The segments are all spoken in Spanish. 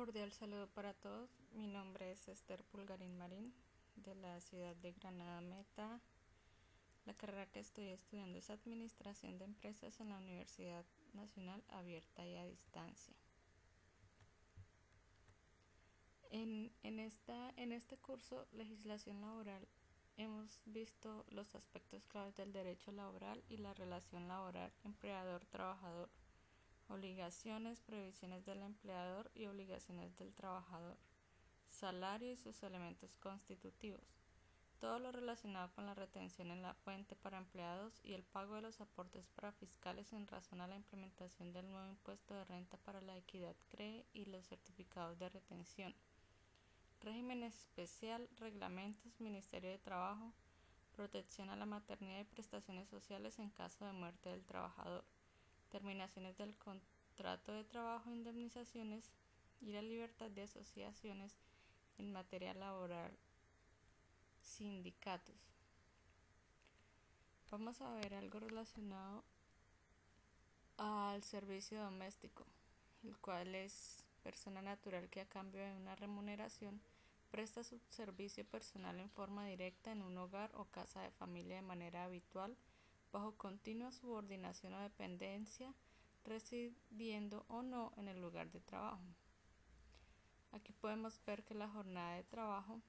Cordial saludo para todos. Mi nombre es Esther Pulgarín Marín, de la ciudad de Granada Meta. La carrera que estoy estudiando es Administración de Empresas en la Universidad Nacional Abierta y a Distancia. En este curso, Legislación Laboral, hemos visto los aspectos claves del derecho laboral y la relación laboral empleador-trabajador, obligaciones, previsiones del empleador y obligaciones del trabajador, salario y sus elementos constitutivos, todo lo relacionado con la retención en la fuente para empleados y el pago de los aportes para fiscales en razón a la implementación del nuevo impuesto de renta para la equidad CREE y los certificados de retención, régimen especial, reglamentos, Ministerio de Trabajo, protección a la maternidad y prestaciones sociales en caso de muerte del trabajador, terminaciones del contrato de trabajo, indemnizaciones y la libertad de asociaciones en materia laboral, sindicatos. Vamos a ver algo relacionado al servicio doméstico, el cual es persona natural que a cambio de una remuneración presta su servicio personal en forma directa en un hogar o casa de familia de manera habitual, bajo continua subordinación o dependencia, residiendo o no en el lugar de trabajo. Aquí podemos ver que la jornada de trabajo,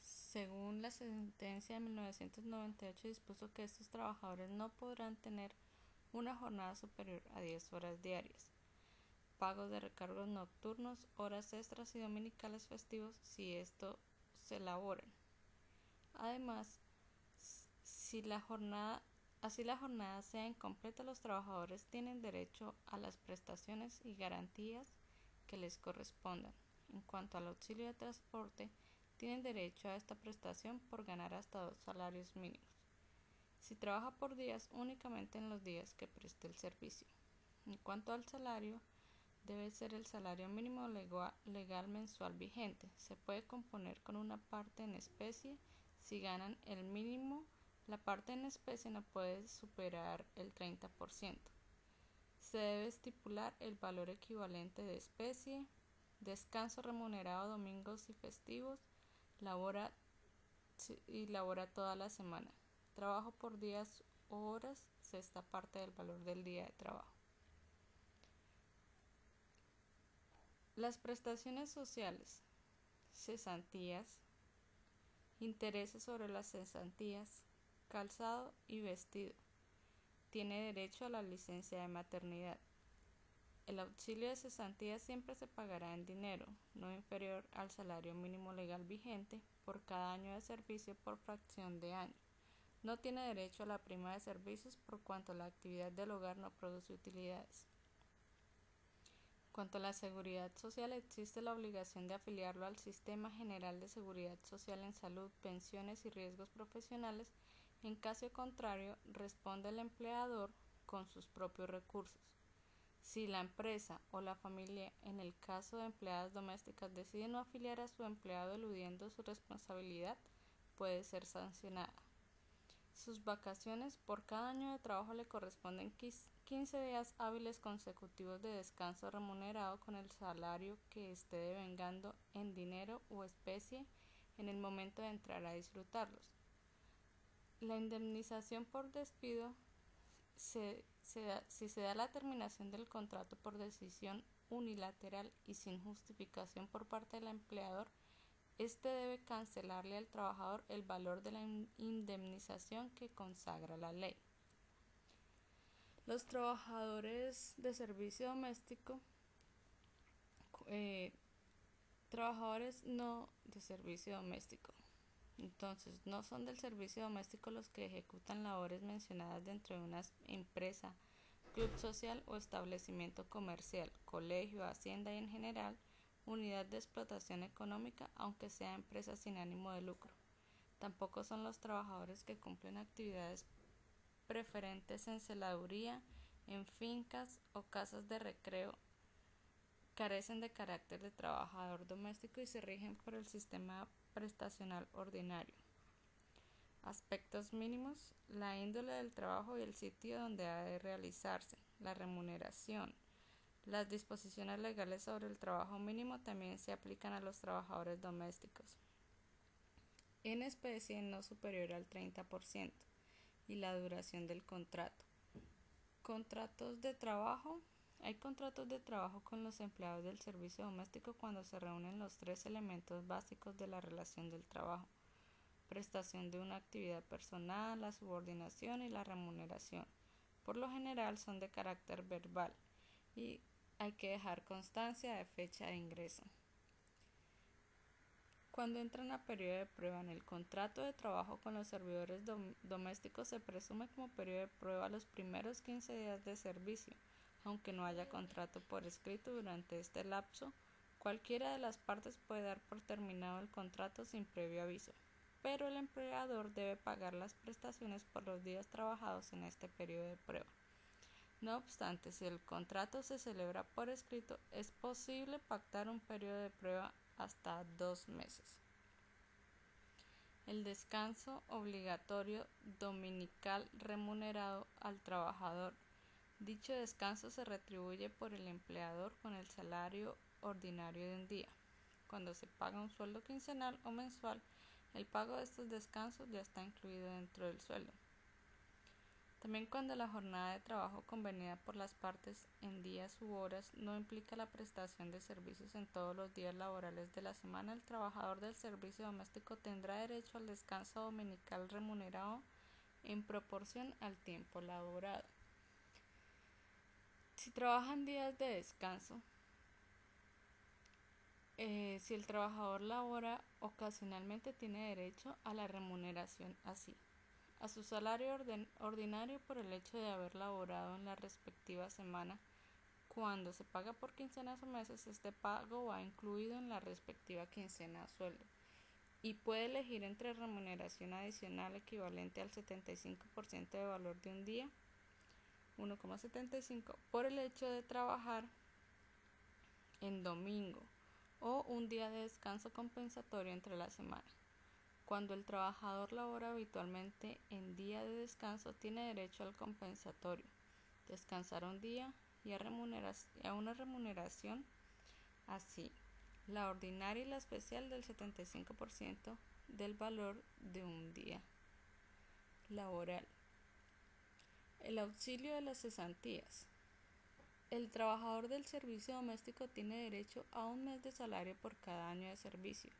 según la sentencia de 1998, dispuso que estos trabajadores no podrán tener una jornada superior a 10 horas diarias, pagos de recargos nocturnos, horas extras y dominicales festivos si esto se elaboran. Además, si la jornada sea incompleta, los trabajadores tienen derecho a las prestaciones y garantías que les correspondan. En cuanto al auxilio de transporte, tienen derecho a esta prestación por ganar hasta 2 salarios mínimos. Si trabaja por días, únicamente en los días que preste el servicio. En cuanto al salario, debe ser el salario mínimo legal mensual vigente. Se puede componer con una parte en especie. Si ganan el mínimo, la parte en especie no puede superar el 30%. Se debe estipular el valor equivalente de especie, descanso remunerado domingos y festivos, labora toda la semana, trabajo por días o horas, sexta parte del valor del día de trabajo. Las prestaciones sociales, cesantías, intereses sobre las cesantías, calzado y vestido. Tiene derecho a la licencia de maternidad. El auxilio de cesantía siempre se pagará en dinero, no inferior al salario mínimo legal vigente, por cada año de servicio por fracción de año. No tiene derecho a la prima de servicios por cuanto la actividad del hogar no produce utilidades. Cuanto a la seguridad social, existe la obligación de afiliarlo al Sistema General de Seguridad Social en salud, pensiones y riesgos profesionales. En caso contrario, responde el empleador con sus propios recursos. Si la empresa o la familia, en el caso de empleadas domésticas, decide no afiliar a su empleado eludiendo su responsabilidad, puede ser sancionada. Sus vacaciones, por cada año de trabajo le corresponden 15 días hábiles consecutivos de descanso remunerado con el salario que esté devengando en dinero o especie en el momento de entrar a disfrutarlos. La indemnización por despido, si se da la terminación del contrato por decisión unilateral y sin justificación por parte del empleador, este debe cancelarle al trabajador el valor de la indemnización que consagra la ley. Los trabajadores de servicio doméstico, trabajadores no de servicio doméstico. Entonces, no son del servicio doméstico los que ejecutan labores mencionadas dentro de una empresa, club social o establecimiento comercial, colegio, hacienda y en general, unidad de explotación económica, aunque sea empresa sin ánimo de lucro. Tampoco son los trabajadores que cumplen actividades preferentes en celaduría, en fincas o casas de recreo. Carecen de carácter de trabajador doméstico y se rigen por el sistema prestacional ordinario. Aspectos mínimos: la índole del trabajo y el sitio donde ha de realizarse, la remuneración, Las disposiciones legales sobre el trabajo mínimo también se aplican a los trabajadores domésticos, en especie no superior al 30%, y la duración del contrato. Contratos de trabajo. Hay contratos de trabajo con los empleados del servicio doméstico cuando se reúnen los tres elementos básicos de la relación del trabajo: prestación de una actividad personal, la subordinación y la remuneración. Por lo general son de carácter verbal y hay que dejar constancia de fecha de ingreso. Cuando entran a periodo de prueba en el contrato de trabajo con los servidores domésticos, se presume como periodo de prueba los primeros 15 días de servicio, aunque no haya contrato por escrito durante este lapso. Cualquiera de las partes puede dar por terminado el contrato sin previo aviso, pero el empleador debe pagar las prestaciones por los días trabajados en este periodo de prueba. No obstante, si el contrato se celebra por escrito, es posible pactar un periodo de prueba hasta 2 meses. El descanso obligatorio dominical remunerado al trabajador. Dicho descanso se retribuye por el empleador con el salario ordinario de un día. Cuando se paga un sueldo quincenal o mensual, el pago de estos descansos ya está incluido dentro del sueldo. También cuando la jornada de trabajo convenida por las partes en días u horas no implica la prestación de servicios en todos los días laborales de la semana, el trabajador del servicio doméstico tendrá derecho al descanso dominical remunerado en proporción al tiempo laborado. Si trabajan días de descanso, si el trabajador labora ocasionalmente, tiene derecho a la remuneración así: a su salario ordinario por el hecho de haber laborado en la respectiva semana. Cuando se paga por quincenas o meses, este pago va incluido en la respectiva quincena o sueldo, y puede elegir entre remuneración adicional equivalente al 75% de valor de un día, 1,75, por el hecho de trabajar en domingo, o un día de descanso compensatorio entre la semana. Cuando el trabajador labora habitualmente en día de descanso, tiene derecho al compensatorio, descansar un día y a una remuneración así: la ordinaria y la especial del 75% del valor de un día laboral. El auxilio de las cesantías. El trabajador del servicio doméstico tiene derecho a un mes de salario por cada año de servicio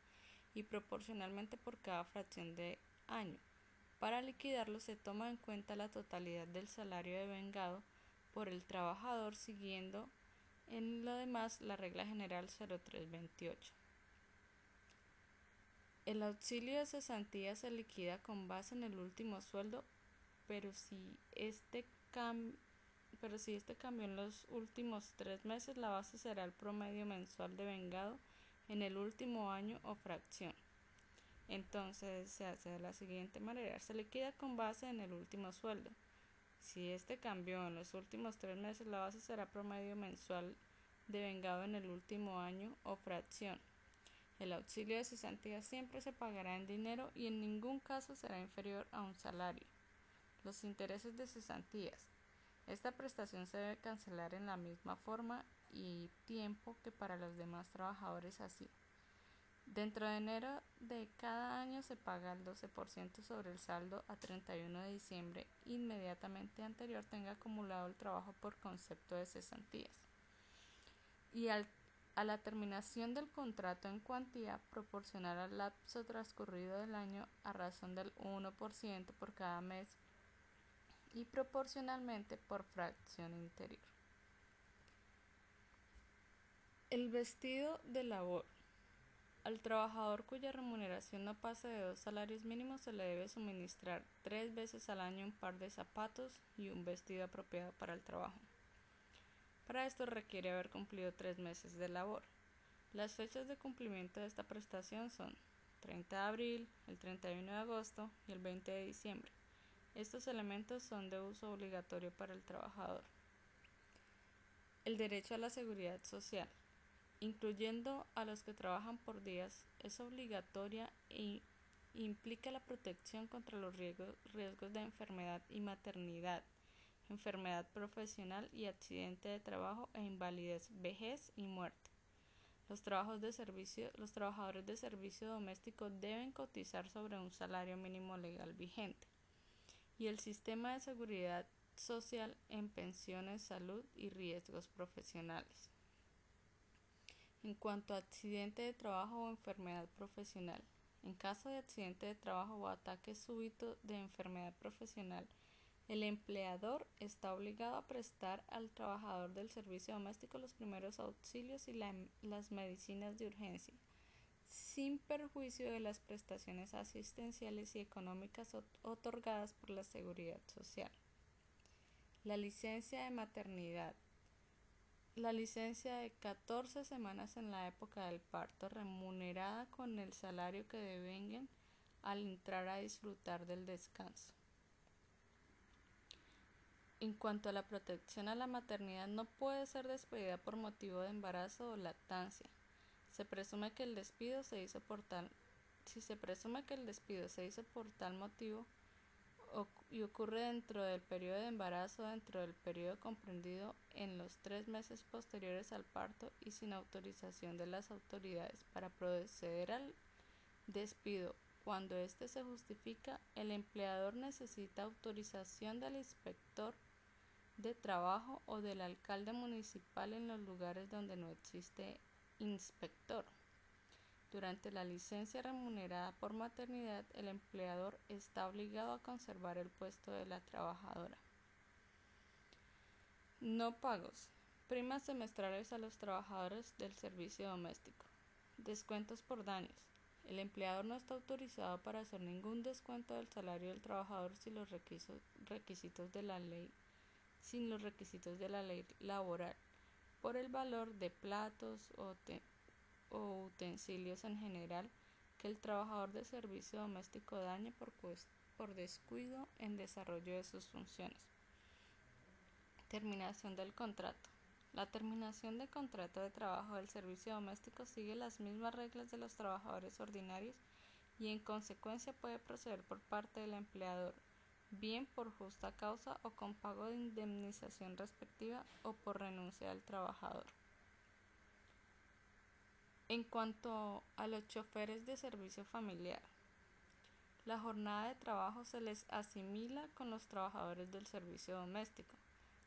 y proporcionalmente por cada fracción de año. Para liquidarlo se toma en cuenta la totalidad del salario devengado por el trabajador, siguiendo en lo demás la regla general 0328. El auxilio de cesantía se liquida con base en el último sueldo, pero si este cambió en los últimos 3 meses, la base será el promedio mensual devengado en el último año o fracción. Entonces se hace de la siguiente manera: se liquida con base en el último sueldo. Si este cambió en los últimos 3 meses, la base será promedio mensual devengado en el último año o fracción. El auxilio de cesantía siempre se pagará en dinero y en ningún caso será inferior a un salario. Los intereses de cesantías. Esta prestación se debe cancelar en la misma forma y tiempo que para los demás trabajadores así: dentro de enero de cada año se paga el 12% sobre el saldo a 31 de diciembre inmediatamente anterior tenga acumulado el trabajo por concepto de cesantías, y a la terminación del contrato en cuantía proporcional al lapso transcurrido del año a razón del 1% por cada mes y proporcionalmente por fracción interior. El vestido de labor. Al trabajador cuya remuneración no pase de 2 salarios mínimos se le debe suministrar 3 veces al año un par de zapatos y un vestido apropiado para el trabajo. Para esto requiere haber cumplido 3 meses de labor. Las fechas de cumplimiento de esta prestación son 30 de abril, el 31 de agosto y el 20 de diciembre. Estos elementos son de uso obligatorio para el trabajador. El derecho a la seguridad social, incluyendo a los que trabajan por días, es obligatoria e implica la protección contra los riesgos de enfermedad y maternidad, enfermedad profesional y accidente de trabajo e invalidez, vejez y muerte. Los trabajadores de servicio doméstico deben cotizar sobre un salario mínimo legal vigente. Y el sistema de seguridad social en pensiones, salud y riesgos profesionales. En cuanto a accidente de trabajo o enfermedad profesional, en caso de accidente de trabajo o ataque súbito de enfermedad profesional, el empleador está obligado a prestar al trabajador del servicio doméstico los primeros auxilios y las medicinas de urgencia, sin perjuicio de las prestaciones asistenciales y económicas otorgadas por la Seguridad Social. La licencia de maternidad. La licencia de 14 semanas en la época del parto, remunerada con el salario que devenguen al entrar a disfrutar del descanso. En cuanto a la protección a la maternidad, no puede ser despedida por motivo de embarazo o lactancia. Si se presume que el despido se hizo por tal motivo y ocurre dentro del periodo de embarazo o dentro del periodo comprendido en los 3 meses posteriores al parto y sin autorización de las autoridades para proceder al despido, cuando éste se justifica, el empleador necesita autorización del inspector de trabajo o del alcalde municipal en los lugares donde no existe inspector. Durante la licencia remunerada por maternidad, el empleador está obligado a conservar el puesto de la trabajadora. No pagos. Primas semestrales a los trabajadores del servicio doméstico. Descuentos por daños. El empleador no está autorizado para hacer ningún descuento del salario del trabajador sin los requisitos de la ley laboral, por el valor de platos o utensilios en general que el trabajador de servicio doméstico dañe por descuido en desarrollo de sus funciones. Terminación del contrato. La terminación de contrato de trabajo del servicio doméstico sigue las mismas reglas de los trabajadores ordinarios y en consecuencia puede proceder por parte del empleador, bien por justa causa o con pago de indemnización respectiva o por renuncia del trabajador. En cuanto a los choferes de servicio familiar, la jornada de trabajo se les asimila con los trabajadores del servicio doméstico.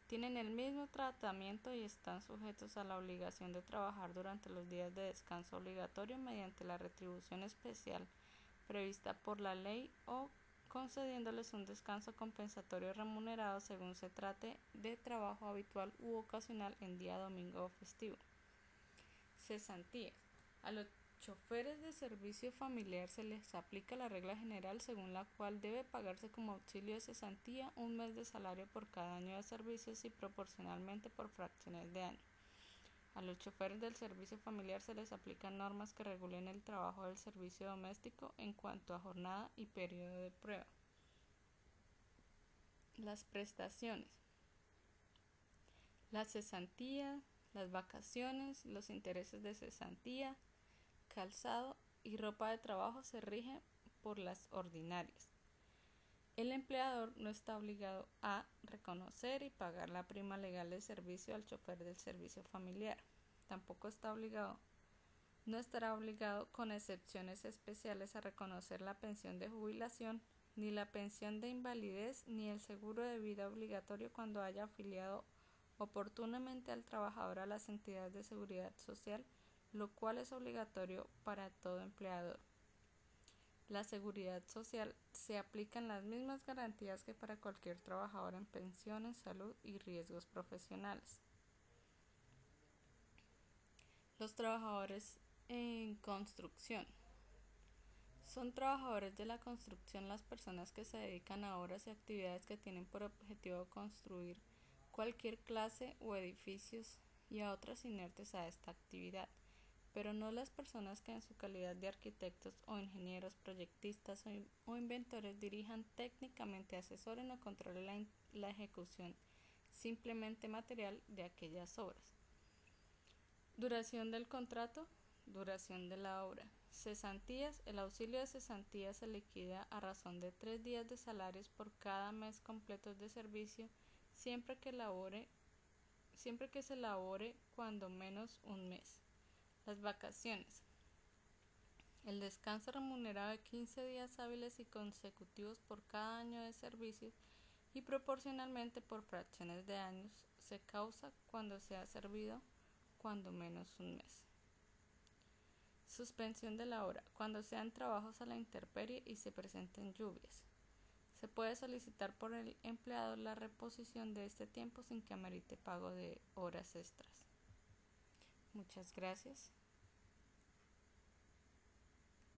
Tienen el mismo tratamiento y están sujetos a la obligación de trabajar durante los días de descanso obligatorio mediante la retribución especial prevista por la ley o concediéndoles un descanso compensatorio remunerado según se trate de trabajo habitual u ocasional en día domingo o festivo. Cesantías. A los choferes de servicio familiar se les aplica la regla general según la cual debe pagarse como auxilio de cesantía un mes de salario por cada año de servicios y proporcionalmente por fracciones de año. A los choferes del servicio familiar se les aplican normas que regulen el trabajo del servicio doméstico en cuanto a jornada y periodo de prueba. Las prestaciones. La cesantía, las vacaciones, los intereses de cesantía, calzado y ropa de trabajo se rigen por las ordinarias. El empleador no está obligado a reconocer y pagar la prima legal de servicio al chofer del servicio familiar. Tampoco no estará obligado, con excepciones especiales, a reconocer la pensión de jubilación, ni la pensión de invalidez, ni el seguro de vida obligatorio cuando haya afiliado oportunamente al trabajador a las entidades de seguridad social, lo cual es obligatorio para todo empleador. La seguridad social se aplican las mismas garantías que para cualquier trabajador en pensiones, salud y riesgos profesionales. Los trabajadores en construcción. Son trabajadores de la construcción las personas que se dedican a obras y actividades que tienen por objetivo construir cualquier clase o edificios y a otras inertes a esta actividad, pero no las personas que en su calidad de arquitectos o ingenieros, proyectistas o inventores dirijan técnicamente, asesoren o controlen la ejecución simplemente material de aquellas obras. Duración del contrato, duración de la obra. Cesantías. El auxilio de cesantía se liquida a razón de 3 días de salarios por cada mes completo de servicio siempre que se labore cuando menos un mes. Las vacaciones. El descanso remunerado de 15 días hábiles y consecutivos por cada año de servicio y proporcionalmente por fracciones de años se causa cuando se ha servido cuando menos un mes. Suspensión de la hora. Cuando sean trabajos a la intemperie y se presenten lluvias. Se puede solicitar por el empleado la reposición de este tiempo sin que amerite pago de horas extras. Muchas gracias.